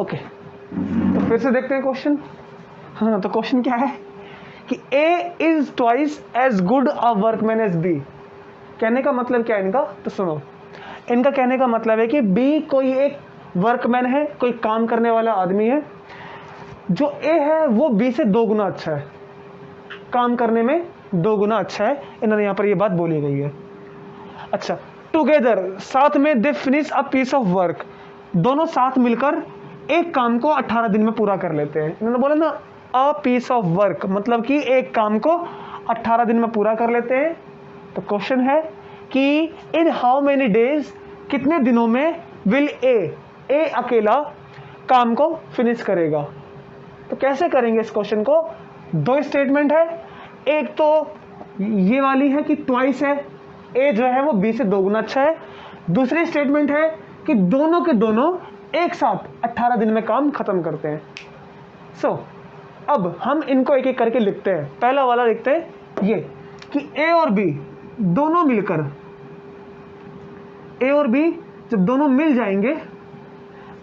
Okay, तो फिर से देखते हैं क्वेश्चन। हाँ, तो क्वेश्चन क्या है कि A is twice as good a workman as B. कहने का मतलब क्या है इनका, तो सुनो, इनका कहने का मतलब है कि बी कोई एक वर्कमैन है, कोई काम करने वाला आदमी है, जो ए है वो बी से 2 गुना अच्छा है, काम करने में 2 गुना अच्छा है। इन्होंने यहाँ पर ये बात बोली गई है। अच्छा, टुगेदर, साथ में, they finish a piece of work, दोनों साथ मिलकर एक काम को 18 दिन में पूरा कर लेते हैं। इन्होंने बोला ना अ पीस ऑफ वर्क, मतलब कि एक काम को 18 दिन में पूरा कर लेते हैं। तो क्वेश्चन है कि इन हाउ मेनी डेज, कितने दिनों में विल ए अकेला काम को फिनिश करेगा। तो कैसे करेंगे इस क्वेश्चन को, 2 स्टेटमेंट है। एक तो ये वाली है कि ट्वाइस है, ए जो है वो बी से 2 गुना अच्छा है। दूसरी स्टेटमेंट है कि दोनों के दोनों एक साथ 18 दिन में काम खत्म करते हैं। सो अब हम इनको एक एक करके लिखते हैं। पहला वाला लिखते हैं ये कि ए और बी दोनों मिलकर, ए और बी जब दोनों मिल जाएंगे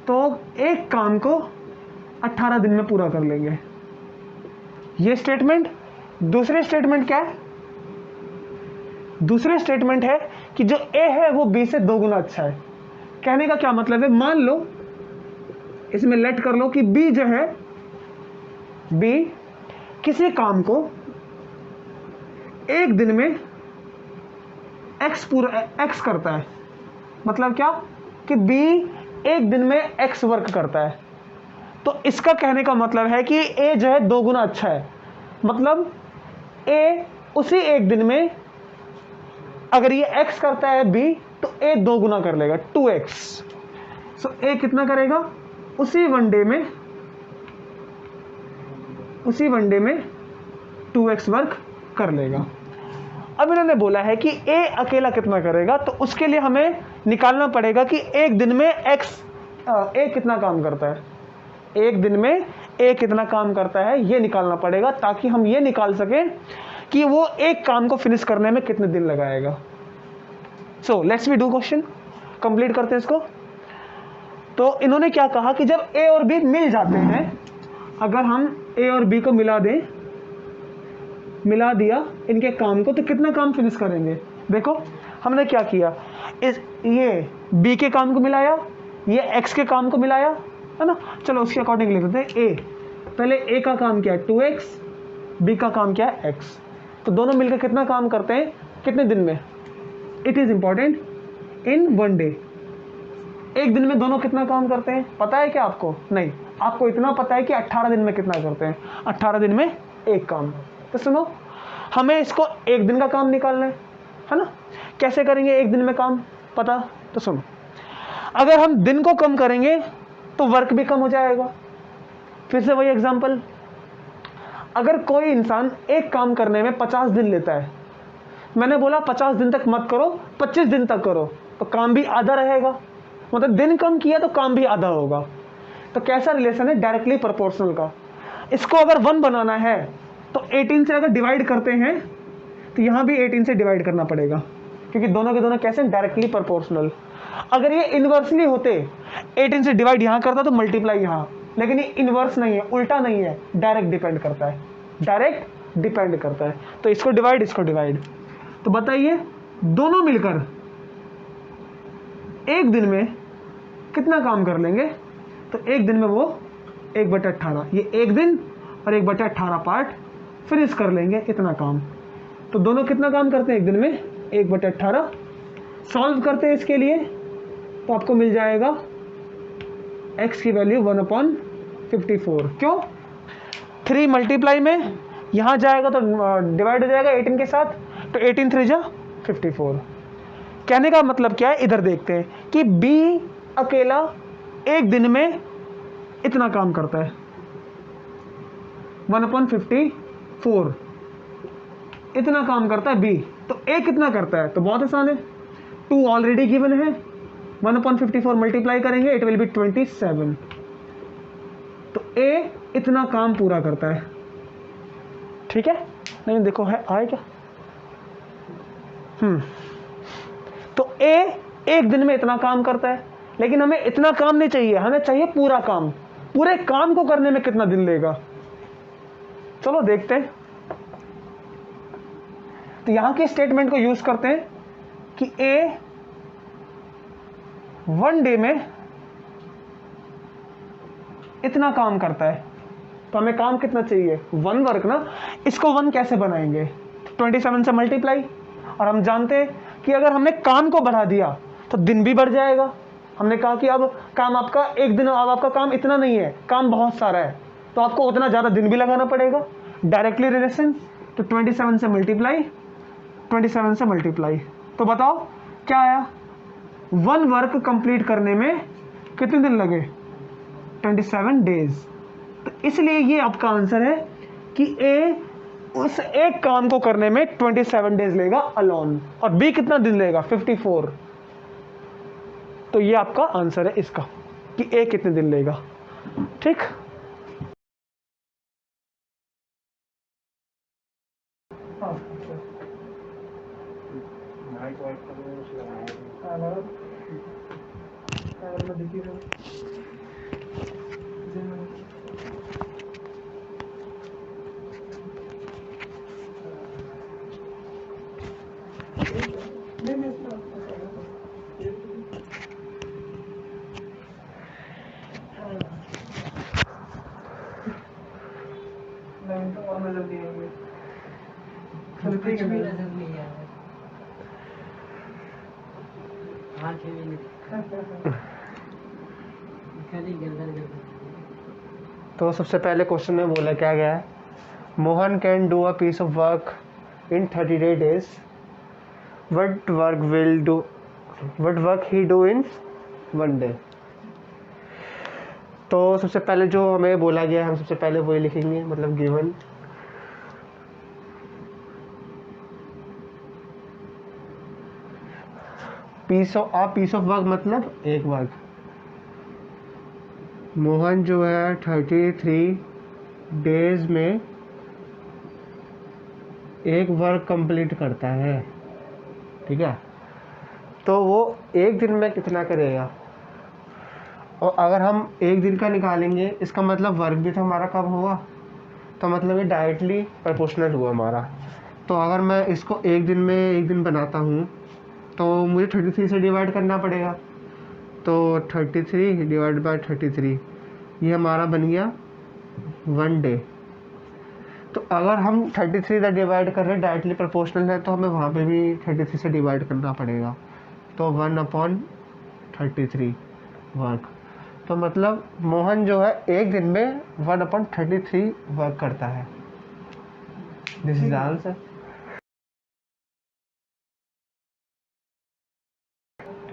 तो एक काम को 18 दिन में पूरा कर लेंगे। ये स्टेटमेंट। दूसरी स्टेटमेंट क्या है, दूसरी स्टेटमेंट है कि जो ए है वो बी से 2 गुना अच्छा है। कहने का क्या मतलब है, मान लो इसमें लेट कर लो कि बी जो है, बी किसी काम को एक दिन में एक्स करता है। मतलब क्या कि बी एक दिन में एक्स वर्क करता है। तो इसका कहने का मतलब है कि ए जो है 2 गुना अच्छा है। मतलब ए उसी एक दिन में, अगर ये एक्स करता है बी, तो ए 2 गुना कर लेगा, 2x। सो ए कितना करेगा, उसी वनडे में 2x वर्क कर लेगा। अब इन्होंने बोला है कि ए अकेला कितना करेगा, तो उसके लिए हमें निकालना पड़ेगा कि एक दिन में ए कितना काम करता है, एक दिन में ए कितना काम करता है, ये निकालना पड़ेगा, ताकि हम ये निकाल सकें कि वो एक काम को फिनिश करने में कितने दिन लगाएगा। So let's we do question, complete करते हैं इसको। तो इन्होंने क्या कहा कि जब ए और बी मिल जाते हैं, अगर हम ए और बी को मिला दिया इनके काम को, तो कितना काम फिनिश करेंगे। देखो हमने क्या किया, ये बी के काम को मिलाया, ये एक्स के काम को मिलाया, है ना। चलो उसके अकॉर्डिंग लिख देते हैं। पहले ए का काम क्या है 2x, बी का काम क्या है x। तो दोनों मिलकर कितना काम करते हैं, कितने दिन में। It is important, in 1 day. एक दिन में दोनों कितना काम करते हैं पता है क्या आपको, नहीं, आपको इतना पता है कि 18 दिन में कितना करते हैं, 18 दिन में एक काम। तो सुनो, हमें इसको एक दिन का काम निकालना है ना। कैसे करेंगे एक दिन में काम, पता, तो सुनो, अगर हम दिन को कम करेंगे तो वर्क भी कम हो जाएगा। फिर से वही एग्जांपल, अगर कोई इंसान एक काम करने में 50 दिन लेता है, मैंने बोला 50 दिन तक मत करो, 25 दिन तक करो, तो काम भी आधा रहेगा। मतलब दिन कम किया तो काम भी आधा होगा। तो कैसा रिलेशन है, डायरेक्टली प्रोपोर्शनल का। इसको अगर 1 बनाना है तो 18 से अगर डिवाइड करते हैं तो यहाँ भी 18 से डिवाइड करना पड़ेगा, क्योंकि दोनों के दोनों कैसे, डायरेक्टली प्रोपोर्शनल। अगर ये इनवर्सली होते, 18 से डिवाइड यहाँ करता तो मल्टीप्लाई यहाँ, लेकिन ये इनवर्स नहीं है, उल्टा नहीं है, डायरेक्ट डिपेंड करता है, डायरेक्ट डिपेंड करता है। तो इसको डिवाइड, इसको डिवाइड। तो बताइए दोनों मिलकर एक दिन में कितना काम कर लेंगे। तो एक दिन में वो 1/18, ये एक दिन और 1/18 पार्ट फिनिश कर लेंगे, इतना काम। तो दोनों कितना काम करते हैं एक दिन में, 1/18। सॉल्व करते हैं इसके लिए, तो आपको मिल जाएगा x की वैल्यू 1/54। क्यों, 3 मल्टीप्लाई में यहाँ जाएगा तो डिवाइड हो जाएगा 18 के साथ, तो 18 3 जा 54। कहने का मतलब क्या है, इधर देखते हैं कि B अकेला एक दिन में इतना काम करता है, 1/54 इतना काम करता है B। तो A कितना करता है, तो बहुत आसान है, 2 ऑलरेडी गिवन है, 1/54 मल्टीप्लाई करेंगे, इट विल बी 27। तो A इतना काम पूरा करता है, ठीक है। नहीं देखो है आए क्या, तो A एक दिन में इतना काम करता है, लेकिन हमें इतना काम नहीं चाहिए, हमें चाहिए पूरा काम। पूरे काम को करने में कितना दिन लेगा? चलो देखते हैं। तो यहां के स्टेटमेंट को यूज करते हैं कि ए 1 डे में इतना काम करता है, तो हमें काम कितना चाहिए? 1 वर्क ना। इसको 1 कैसे बनाएंगे? 27 से मल्टीप्लाई। और हम जानते हैं कि अगर हमने काम को बढ़ा दिया तो दिन भी बढ़ जाएगा। हमने कहा कि अब काम आपका एक दिन, अब आपका काम इतना नहीं है, काम बहुत सारा है, तो आपको उतना ज़्यादा दिन भी लगाना पड़ेगा। डायरेक्टली रिलेशन, तो 27 से मल्टीप्लाई, 27 से मल्टीप्लाई। तो बताओ क्या आया? 1 वर्क कंप्लीट करने में कितने दिन लगे? 27 डेज। तो इसलिए ये आपका आंसर है कि ए उस एक काम को करने में 27 डेज लेगा अलोन, और बी कितना दिन लेगा? 54। तो ये आपका आंसर है इसका कि ए कितने दिन लेगा। ठीक, तो सबसे पहले क्वेश्चन में बोला क्या गया है? Mohan can do a piece of work in 30 days. What work he do in 1 day? तो सबसे पहले जो हमें बोला गया है, हम सबसे पहले वही लिखेंगे, मतलब गिवन पीस ऑफ वर्क मतलब एक वर्क। मोहन जो है 33 डेज में एक वर्क कंप्लीट करता है, ठीक है। तो वो एक दिन में कितना करेगा? और अगर हम एक दिन का निकालेंगे, इसका मतलब वर्क भी तो हमारा कब होगा? तो मतलब ये डायरेक्टली प्रोपोर्शनल हुआ हमारा। तो अगर मैं इसको एक दिन में एक दिन बनाता हूँ तो मुझे 33 से डिवाइड करना पड़ेगा। तो 33 डिवाइड बाय 33, ये हमारा बन गया 1 डे। तो अगर हम 33 से डिवाइड कर रहे हैं, डायरेक्टली प्रोपोर्शनल है, तो हमें वहाँ पे भी 33 से डिवाइड करना पड़ेगा। तो 1/33 वर्क। तो मतलब मोहन जो है एक दिन में 1/33 वर्क करता है। This is answer.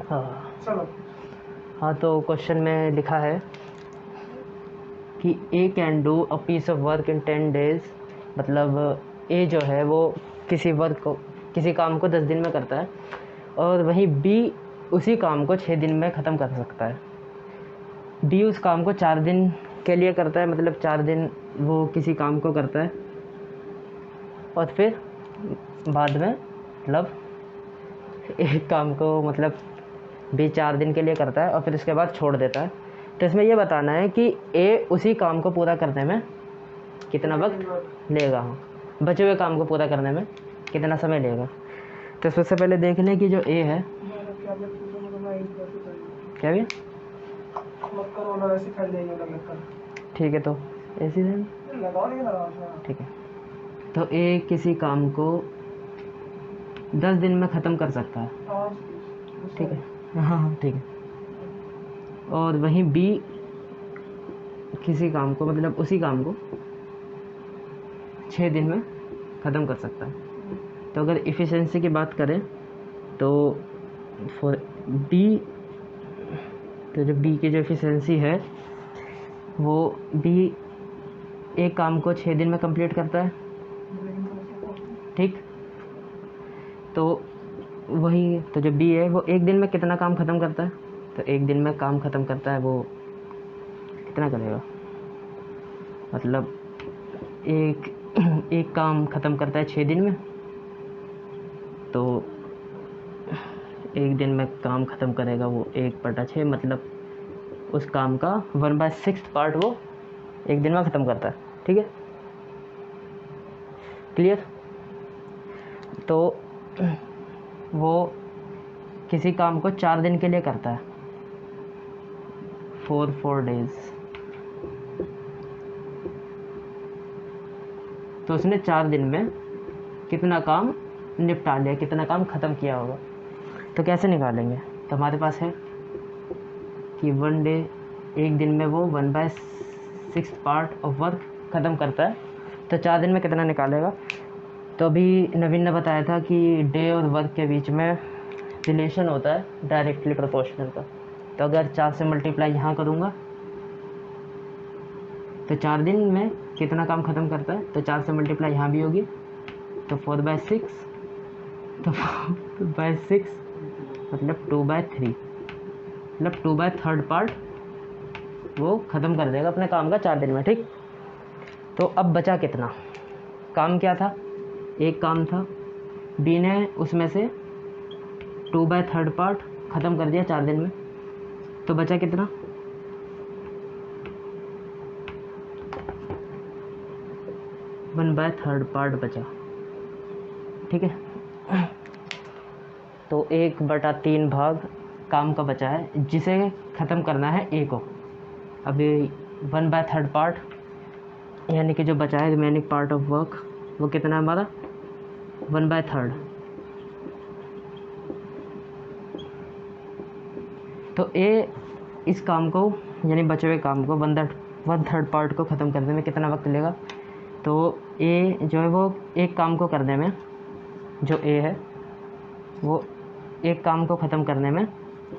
हाँ चलो, हाँ, तो क्वेश्चन में लिखा है कि A can do a piece of work in 10 days। मतलब ए जो है वो किसी काम को 10 दिन में करता है, और वहीं बी उसी काम को 6 दिन में ख़त्म कर सकता है। बी उस काम को 4 दिन के लिए करता है, मतलब 4 दिन वो किसी काम को करता है, और फिर बाद में मतलब एक काम को मतलब बी 4 दिन के लिए करता है और फिर इसके बाद छोड़ देता है। तो इसमें ये बताना है कि ए उसी काम को पूरा करने में कितना वक्त लेगा, बचे हुए काम को पूरा करने में कितना समय लेगा। तो सबसे पहले देख लें कि जो ए है, क्या भी ठीक है, तो ऐसी ठीक है। तो ए किसी काम को 10 दिन में ख़त्म कर सकता है, ठीक है। हाँ हाँ ठीक है। और वहीं बी किसी काम को, मतलब उसी काम को 6 दिन में ख़त्म कर सकता है। तो अगर इफ़िशेंसी की बात करें तो फॉर बी, तो जो बी की जो इफ़िशेंसी है वो बी एक काम को 6 दिन में कंप्लीट करता है, ठीक। तो वही, तो जो बी है वो एक दिन में कितना काम ख़त्म करता है? तो एक दिन में काम ख़त्म करता है वो कितना करेगा? मतलब एक काम ख़त्म करता है 6 दिन में, तो एक दिन में काम ख़त्म करेगा वो 1/6, मतलब उस काम का 1/6 पार्ट वो एक दिन में ख़त्म करता है। ठीक है, क्लियर। तो वो किसी काम को 4 दिन के लिए करता है, 4 days। तो उसने 4 दिन में कितना काम निपटा लिया, कितना काम ख़त्म किया होगा। तो कैसे निकालेंगे? तो हमारे पास है कि 1 डे, एक दिन में वो 1/6 पार्ट ऑफ वर्क ख़त्म करता है। तो 4 दिन में कितना निकालेगा? तो अभी नवीन ने बताया था कि डे और वर्क के बीच में रिलेशन होता है डायरेक्टली प्रोपोर्शनल का। तो अगर 4 से मल्टीप्लाई यहाँ करूँगा तो 4 दिन में कितना काम ख़त्म करता है, तो 4 से मल्टीप्लाई यहाँ भी होगी, तो 4/6, तो 4/6 मतलब 2/3, मतलब 2/3 पार्ट वो ख़त्म कर देगा अपने काम का 4 दिन में। ठीक, तो अब बचा कितना? काम क्या था? एक काम था, बी ने उसमें से 2/3 पार्ट ख़त्म कर दिया 4 दिन में, तो बचा कितना? 1/3 पार्ट बचा। ठीक है, तो 1/3 भाग काम का बचा है जिसे ख़त्म करना है ए को। अभी 1/3 पार्ट यानी कि जो बचा है रिमेनिंग पार्ट ऑफ वर्क, वो कितना है हमारा? 1/3। तो ए इस काम को यानी बचे हुए काम को 1/3 पार्ट को ख़त्म करने में कितना वक्त लेगा? तो ए जो है वो एक काम को करने में, जो ए है वो एक काम को ख़त्म करने में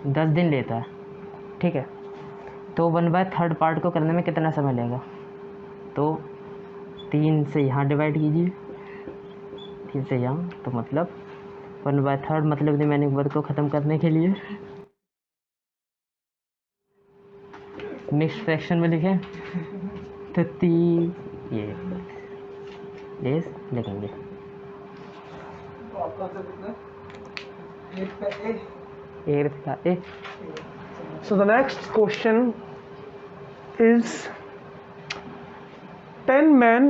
10 दिन लेता है। ठीक है, तो 1/3 पार्ट को करने में कितना समय लेगा? तो 3 से यहाँ डिवाइड कीजिए, 3 से यहाँ, तो मतलब 1/3 मतलब रिमेनिंग वर्क को ख़त्म करने के लिए नेक्स्ट फ्रैक्शन में लिखें तो 3 ये डेज लिखेंगे। एट का ए। So the next question is 10 men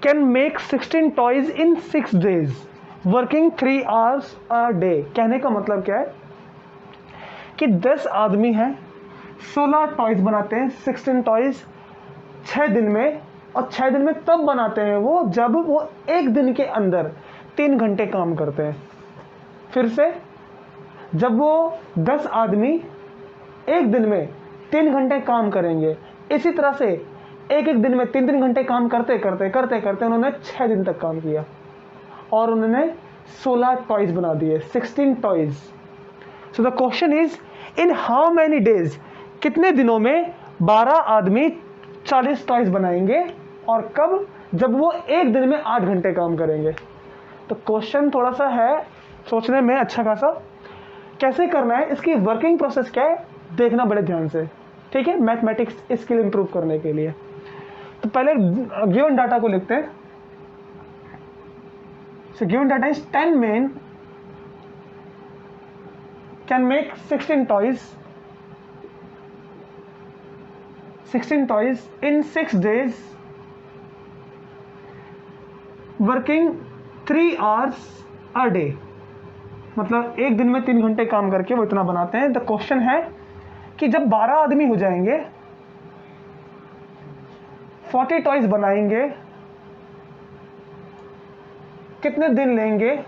can make 16 toys in 6 days working 3 hours a day। कहने का मतलब क्या है कि 10 आदमी हैं, 16 टॉयज बनाते हैं, 16 टॉयज 6 दिन में, और 6 दिन में तब बनाते हैं वो जब वो एक दिन के अंदर 3 घंटे काम करते हैं। फिर से, जब वो 10 आदमी एक दिन में 3 घंटे काम करेंगे, इसी तरह से एक एक दिन में 3 घंटे काम करते करते करते करते उन्होंने 6 दिन तक काम किया और उन्होंने 16 टॉयज बना दिए, 16 toys. So the question is in how many days, कितने दिनों में 12 आदमी 40 टॉयज बनाएंगे और कब? जब वो एक दिन में 8 घंटे काम करेंगे। तो क्वेश्चन थोड़ा सा है सोचने में अच्छा खासा, कैसे करना है, इसकी वर्किंग प्रोसेस क्या है, देखना बड़े ध्यान से। ठीक है, मैथमेटिक्स स्किल इंप्रूव करने के लिए। तो पहले गिवन डाटा को लिखते हैं। So given data is 10 men can make 16 toys in 6 days working 3 hours a day। मतलब एक दिन में 3 घंटे काम करके वो इतना बनाते हैं। द क्वेश्चन है कि जब 12 आदमी हो जाएंगे, 40 टॉयज बनाएंगे, कितने दिन लेंगे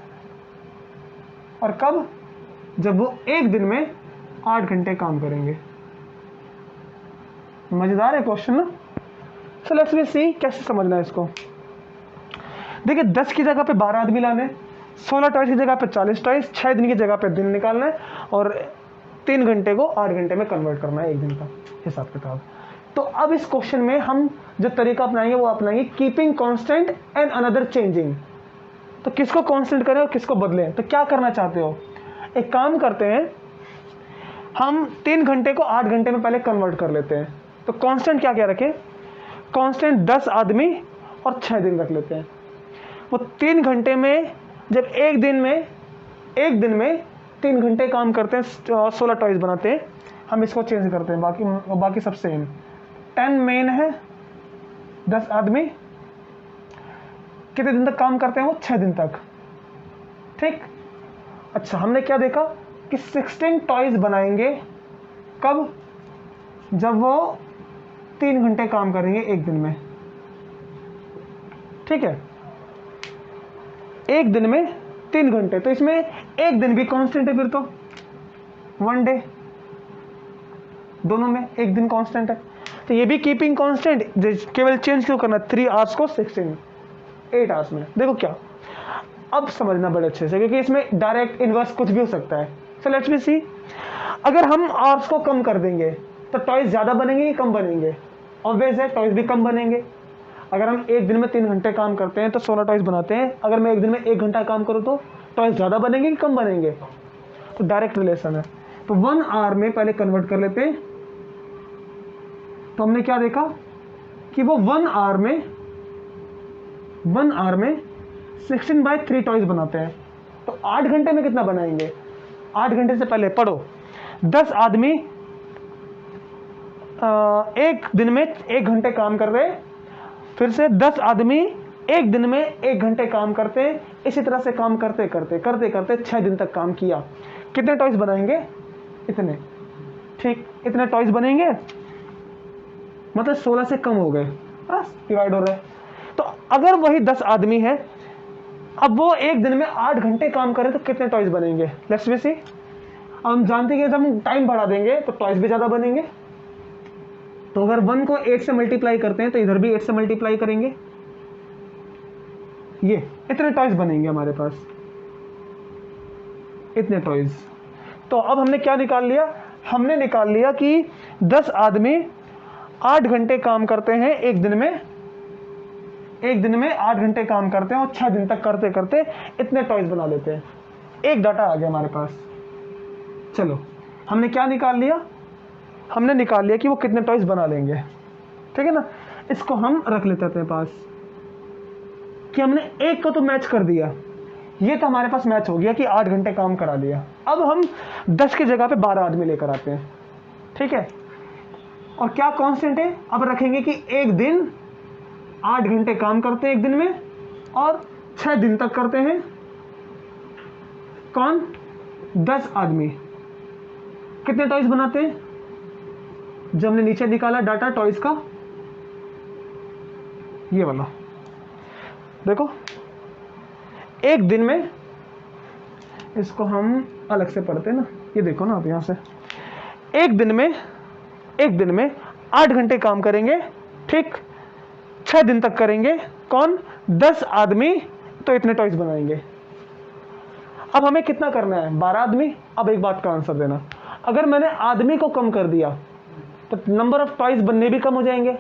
और कब? जब वो एक दिन में 8 घंटे काम करेंगे। मजेदार है क्वेश्चन ना। सो लेट्स वी सी कैसे समझना है इसको। देखिए, 10 की जगह पे 12 आदमी लाने, 16 टॉयज की जगह पे 40 टॉयज, 6 दिन की जगह पे दिन निकालना है और 3 घंटे को 8 घंटे में कन्वर्ट करना है, एक दिन का हिसाब किताब। तो अब इस क्वेश्चन में हम जो तरीका अपनाएंगे वो अपनाएंगे keeping constant and another changing. तो किसको कांस्टेंट करें और किसको बदलें? तो क्या करना चाहते हो? एक काम करते हैं, हम 3 घंटे को 8 घंटे में पहले कन्वर्ट कर लेते हैं। तो कांस्टेंट क्या क्या रखें? कांस्टेंट 10 आदमी और 6 दिन रख लेते हैं। वो 3 घंटे में, जब एक दिन में 3 घंटे काम करते हैं, 16 टॉयज बनाते हैं, हम इसको चेंज करते हैं, बाकी सब सेम। 10 मेन है, 10 आदमी कितने दिन तक काम करते हैं वो? 6 दिन तक, ठीक। अच्छा, हमने क्या देखा कि 16 टॉयज बनाएंगे, कब? जब वो 3 घंटे काम करेंगे एक दिन में, ठीक है, एक दिन में 3 घंटे। तो इसमें एक दिन भी कांस्टेंट है, फिर तो 1 डे, दोनों में एक दिन कांस्टेंट है। तो ये भी कीपिंग कांस्टेंट, केवल चेंज क्यों करना 3 आवर्स को 16 8 आवर्स में। देखो क्या, अब समझना बड़े अच्छे से, क्योंकि इसमें डायरेक्ट इनवर्स कुछ भी हो सकता है। सो लेट्स बी सी, अगर हम आवर्स को कम कर देंगे तो टॉयज ज़्यादा बनेंगे कि कम बनेंगे? ऑब्वियस है, टॉयज भी कम बनेंगे। अगर हम एक दिन में 3 घंटे काम करते हैं तो 16 टॉयज बनाते हैं। अगर मैं एक दिन में 1 घंटा काम करूँ तो टॉयज ज़्यादा बनेंगे कि कम बनेंगे? तो डायरेक्ट रिलेशन है। तो 1 आवर में पहले कन्वर्ट कर लेते हैं। तो हमने क्या देखा कि वो 1 आवर में 16/3 टॉयज बनाते हैं। तो 8 घंटे में कितना बनाएंगे? 8 घंटे से पहले पढ़ो, 10 आदमी एक दिन में 1 घंटे काम कर रहे, फिर से 10 आदमी एक दिन में 1 घंटे काम करते हैं। इसी तरह से काम करते करते 6 दिन तक काम किया। कितने टॉयज बनाएंगे? इतने, ठीक, इतने टॉयज बनेंगे, मतलब 16 से कम हो गए, बस डिवाइड हो रहा है। तो अगर वही 10 आदमी है, अब वो एक दिन में 8 घंटे काम करें तो कितने टॉयज बनेंगे? Let's be see. अब हम जानते हैं कि जब हम टाइम बढ़ा देंगे तो टॉयज भी ज़्यादा बनेंगे। तो अगर 1 को 8 से मल्टीप्लाई करते हैं तो इधर भी 8 से मल्टीप्लाई करेंगे, ये इतने टॉयज बनेंगे हमारे पास, इतने टॉयज। तो अब हमने क्या निकाल लिया? हमने निकाल लिया कि 10 आदमी 8 घंटे काम करते हैं एक दिन में 8 घंटे काम करते हैं और 6 दिन तक करते करते इतने टॉयज बना लेते हैं। एक डाटा आ गया हमारे पास। चलो, हमने क्या निकाल लिया? हमने निकाल लिया कि वो कितने टॉयज बना लेंगे, ठीक है ना। इसको हम रख लेते हैं अपने पास कि हमने एक को तो मैच कर दिया, ये तो हमारे पास मैच हो गया कि 8 घंटे काम करा लिया। अब हम 10 की जगह पे 12 आदमी लेकर आते हैं, ठीक है। और क्या कांस्टेंट है? अब रखेंगे कि एक दिन 8 घंटे काम करते हैं एक दिन में और 6 दिन तक करते हैं। कौन? 10 आदमी कितने टॉयज बनाते हैं? जो हमने नीचे निकाला डाटा टॉयज का, ये वाला देखो, एक दिन में, इसको हम अलग से पढ़ते हैं ना, ये देखो ना आप यहां से, एक दिन में 8 घंटे काम करेंगे, ठीक, 6 दिन तक करेंगे। कौन? 10 आदमी, तो इतने टॉयज बनाएंगे। अब हमें कितना करना है? 12 आदमी। अब एक बात का आंसर देना, अगर मैंने आदमी को कम कर दिया तो नंबर ऑफ टॉयज बनने भी कम हो जाएंगे,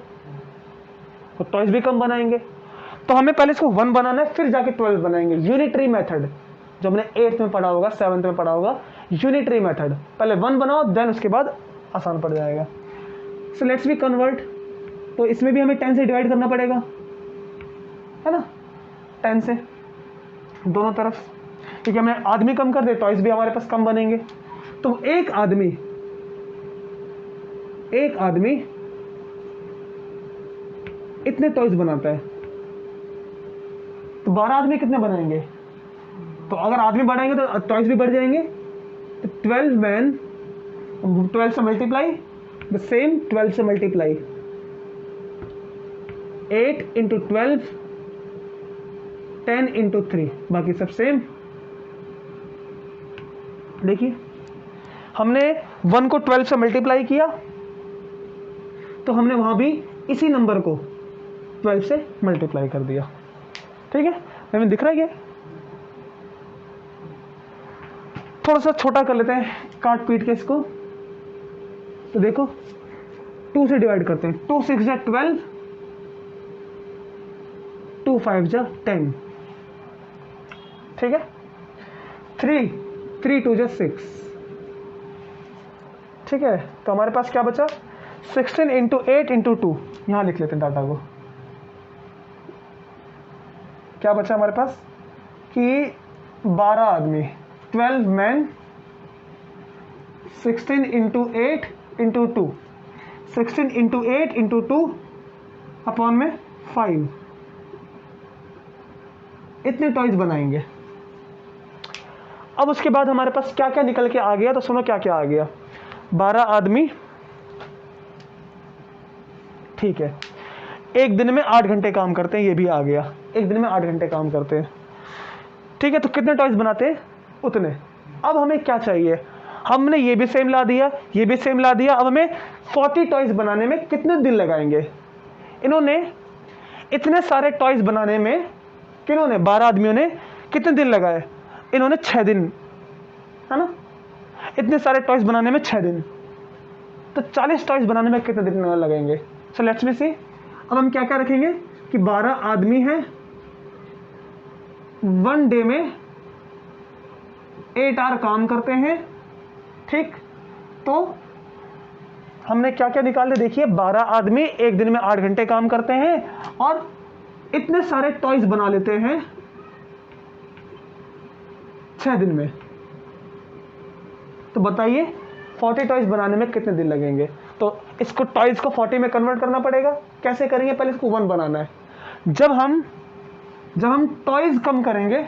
तो टॉयज भी कम बनाएंगे। तो हमें पहले इसको 1 बनाना है, फिर जाके 12 बनाएंगे। यूनिटरी मेथड, जो हमने 8th में पढ़ा होगा, 7th में पढ़ा होगा, यूनिटरी मेथड। पहले 1 बनाओ, देन उसके बाद आसान पड़ जाएगा। So let's be convert. तो इसमें भी हमें 10 से डिवाइड करना पड़ेगा, है ना, 10 से दोनों तरफ, क्योंकि हमें आदमी कम कर दे, टॉयज भी हमारे पास कम बनेंगे। तो एक आदमी इतने टॉयज बनाता है, तो 12 आदमी कितने बनाएंगे? तो अगर आदमी बढ़ाएंगे तो टॉयज भी बढ़ जाएंगे। तो 12 मैन, 12 से मल्टीप्लाई, द सेम 12 से मल्टीप्लाई, 8 इंटू 12, 10 इंटू 3, बाकी सब सेम। देखिए, हमने 1 को 12 से मल्टीप्लाई किया, तो हमने वहां भी इसी नंबर को 12 से मल्टीप्लाई कर दिया, ठीक है। हमें दिख रहा है क्या? थोड़ा सा छोटा कर लेते हैं, काट पीट के इसको। तो देखो, 2 से डिवाइड करते हैं, 2 6 जा 12, 2 5 जा 10, ठीक है। 3 2 जा 6, ठीक है। तो हमारे पास क्या बचा? 16 इंटू 8 इंटू 2, यहां लिख लेते हैं डाटा को। क्या बचा हमारे पास कि 12 आदमी, 12 man, 16 into 8 into 2, 16 into 8 into 2 upon में 5, इतने टॉयज बनाएंगे। अब उसके बाद हमारे पास क्या क्या निकल के आ गया, तो सुनो क्या क्या आ गया। 12 आदमी, ठीक है, एक दिन में 8 घंटे काम करते हैं, ये भी आ गया, एक दिन में 8 घंटे काम करते हैं, ठीक है। तो कितने टॉयज बनाते हैं, उतने। अब हमें क्या चाहिए, हमने ये भी सेम ला दिया, ये भी सेम ला दिया। अब हमें 40 टॉयज बनाने में कितने दिन लगाएंगे। इन्होंने इतने सारे टॉयज बनाने में, किन्होंने, 12 आदमियों ने कितने दिन लगाए, इन्होंने 6 दिन, है ना। इतने सारे टॉयज बनाने में 6 दिन, तो 40 टॉयज बनाने में कितने दिन लगेंगे। सो लेट्स मी सी। अब हम क्या क्या रखेंगे कि 12 आदमी हैं, 1 डे में 8 आवर काम करते हैं, ठीक। तो हमने क्या क्या निकाले, देखिए 12 आदमी एक दिन में 8 घंटे काम करते हैं और इतने सारे टॉयज बना लेते हैं 6 दिन में। तो बताइए 40 टॉयज बनाने में कितने दिन लगेंगे। तो इसको टॉयज को 40 में कन्वर्ट करना पड़ेगा। कैसे करेंगे, पहले इसको 1 बनाना है। जब हम टॉयज कम करेंगे,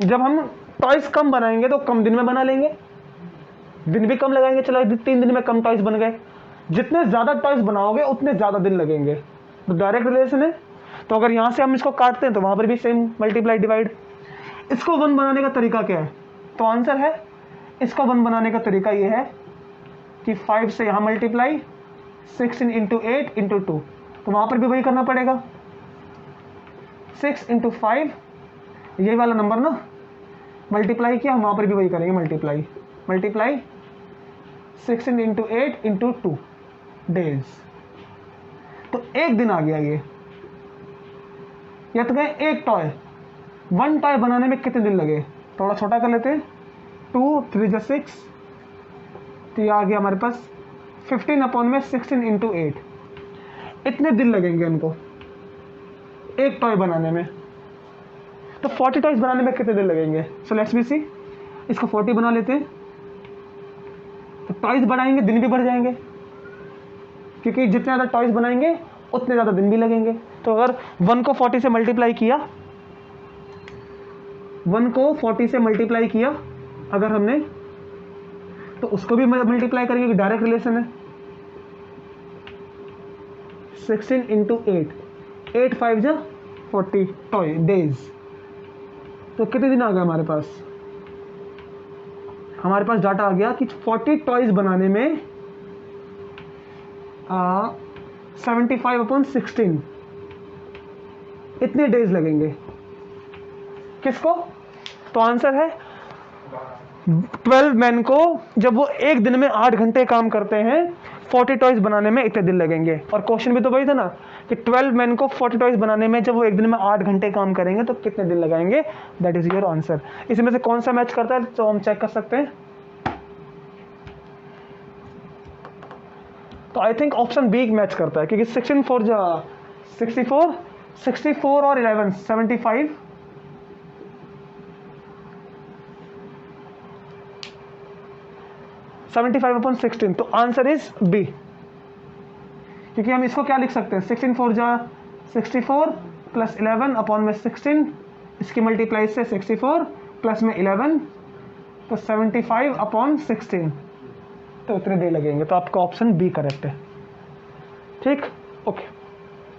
जब हम टॉयज कम बनाएंगे तो कम दिन में बना लेंगे, दिन भी कम लगाएंगे। चलो 3 दिन में कम टॉयज बन गए। जितने ज्यादा टॉयज बनाओगे उतने ज्यादा दिन लगेंगे, तो डायरेक्ट रिलेशन है। तो अगर यहां से हम इसको काटते हैं तो वहां पर भी सेम मल्टीप्लाई डिवाइड। इसको 1 बनाने का तरीका क्या है, तो आंसर है, इसको 1 बनाने का तरीका ये है कि 5 से यहां मल्टीप्लाई, 16 इंटू 8 इंटू 2, तो वहां पर भी वही करना पड़ेगा। 6 इंटू 5, यही वाला नंबर ना, मल्टीप्लाई किया, हम वहां पर भी वही करेंगे, मल्टीप्लाई 16 इंटू 8 इंटू 2 डेज। तो एक दिन आ गया ये। तो गए एक टॉय, 1 टॉय बनाने में कितने दिन लगे, थोड़ा छोटा कर लेते हैं, 2 3 जा 6, तो ये आ गया हमारे पास 15 अपॉन में 16 इंटू 8, इतने दिन लगेंगे इनको एक टॉय बनाने में। तो 40 टॉयज बनाने में कितने दिन लगेंगे। सो लेट्स बी सी, इसको 40 बना लेते हैं। तो टॉयज बढ़ाएंगे, दिन भी बढ़ जाएंगे, क्योंकि जितने ज़्यादा टॉयज बनाएंगे उतने ज़्यादा दिन भी लगेंगे। तो अगर 1 को 40 से मल्टीप्लाई किया, 1 को 40 से मल्टीप्लाई किया अगर हमने, तो उसको भी मल्टीप्लाई करेंगे, डायरेक्ट रिलेशन है। 16 इंटू 8 5 जा 40 टॉय डेज। तो कितने दिन आ गए हमारे पास, हमारे पास डाटा आ गया कि 40 टॉयज बनाने में 75 अपॉन 16 इतने डेज लगेंगे। किसको, तो आंसर है 12 मैन को, जब वो एक दिन में 8 घंटे काम करते हैं, 40 टॉयज बनाने में इतने दिन लगेंगे। और क्वेश्चन भी तो वही था ना कि 12 मैन को 40 टॉयज बनाने में जब वो एक दिन में 8 घंटे काम करेंगे तो कितने दिन लगाएंगे। That is your answer. इसमें से कौन सा मैच करता है तो हम चेक कर सकते हैं। तो I think option B match करता है, क्योंकि 64 और 11 75 अपॉन 16, तो आंसर इज बी। क्योंकि हम इसको क्या लिख सकते हैं, 16 4 जा 64 प्लस 11 अपॉन में 16, इसकी मल्टीप्लाई से 64 प्लस में 11, तो 75 अपॉन 16, तो उतने देर लगेंगे। तो आपका ऑप्शन बी करेक्ट है। ठीक, ओके।